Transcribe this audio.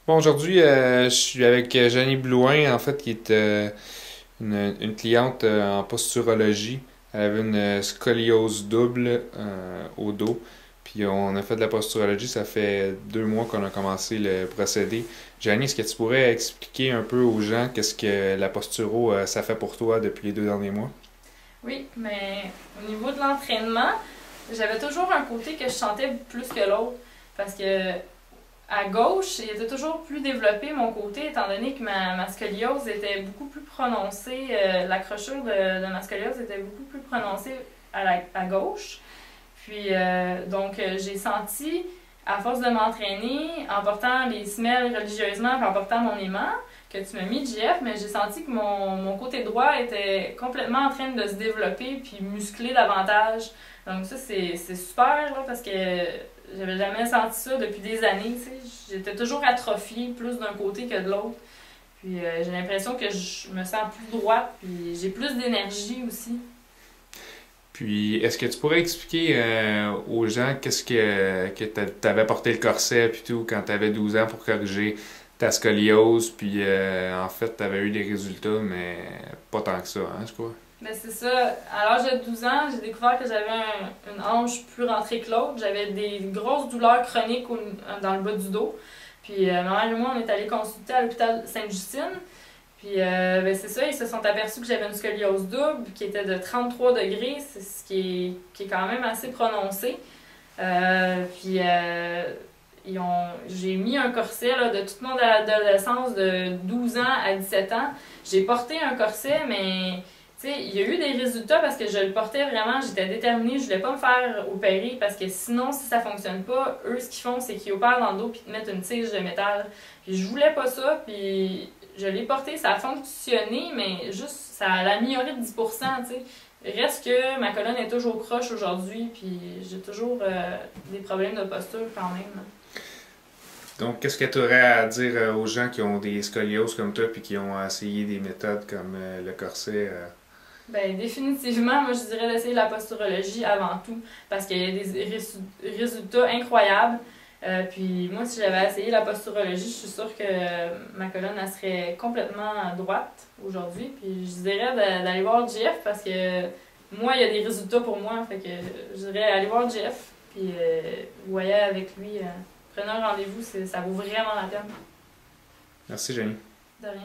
Bon, aujourd'hui, je suis avec Jeannie Blouin, en fait, qui est une cliente en posturologie. Elle avait une scoliose double au dos. Puis on a fait de la posturologie, ça fait 2 mois qu'on a commencé le procédé. Jeannie, est-ce que tu pourrais expliquer un peu aux gens qu'est-ce que la posturo, ça fait pour toi depuis les 2 derniers mois? Oui, mais au niveau de l'entraînement, j'avais toujours un côté que je sentais plus que l'autre. Parce que à gauche, il était toujours plus développé mon côté, étant donné que ma scoliose était beaucoup plus prononcée. L'accrochure de ma scoliose était beaucoup plus prononcée à gauche. Puis, j'ai senti, à force de m'entraîner, en portant les semelles religieusement, puis en portant mon aimant, que tu m'as mis, JF, mais j'ai senti que mon côté droit était complètement en train de se développer puis muscler davantage. Donc ça, c'est super, là, parce que j'avais jamais senti ça depuis des années, tu sais. J'étais toujours atrophiée plus d'un côté que de l'autre. Puis j'ai l'impression que je me sens plus droite, puis j'ai plus d'énergie aussi. Puis, est-ce que tu pourrais expliquer aux gens qu'est-ce que t'avais porté le corset puis tout quand t'avais 12 ans pour corriger ta scoliose, puis en fait, t'avais eu des résultats, mais pas tant que ça, hein, je crois. Mais c'est ça, à l'âge de 12 ans, j'ai découvert que j'avais une hanche plus rentrée que l'autre. J'avais des grosses douleurs chroniques dans le bas du dos. Puis ma mère et moi, on est allés consulter à l'hôpital Sainte-Justine. Puis c'est ça, ils se sont aperçus que j'avais une scoliose double qui était de 33 degrés, c'est ce qui est quand même assez prononcé. Puis j'ai mis un corset là, de toute mon adolescence, de 12 ans à 17 ans. J'ai porté un corset, mais tu sais, il y a eu des résultats parce que je le portais vraiment, j'étais déterminée, je voulais pas me faire opérer parce que sinon, si ça fonctionne pas, eux, ce qu'ils font, c'est qu'ils opèrent dans le dos puis te mettent une tige de métal. Puis je voulais pas ça, puis je l'ai porté, ça a fonctionné, mais juste, ça a amélioré de 10%, tu sais. Reste que ma colonne est toujours croche aujourd'hui, puis j'ai toujours des problèmes de posture quand même. Donc, qu'est-ce que tu aurais à dire aux gens qui ont des scolioses comme toi puis qui ont essayé des méthodes comme le corset? Ben, définitivement, moi je dirais d'essayer la posturologie avant tout, parce qu'il y a des résultats incroyables. Puis moi, si j'avais essayé la posturologie, je suis sûre que ma colonne elle serait complètement droite aujourd'hui. Puis je dirais d'aller voir Jeff parce que moi, il y a des résultats pour moi. Fait que je dirais aller voir Jeff, puis vous voyez avec lui, prenez un rendez-vous, ça vaut vraiment la peine. Merci, Jenny. De rien.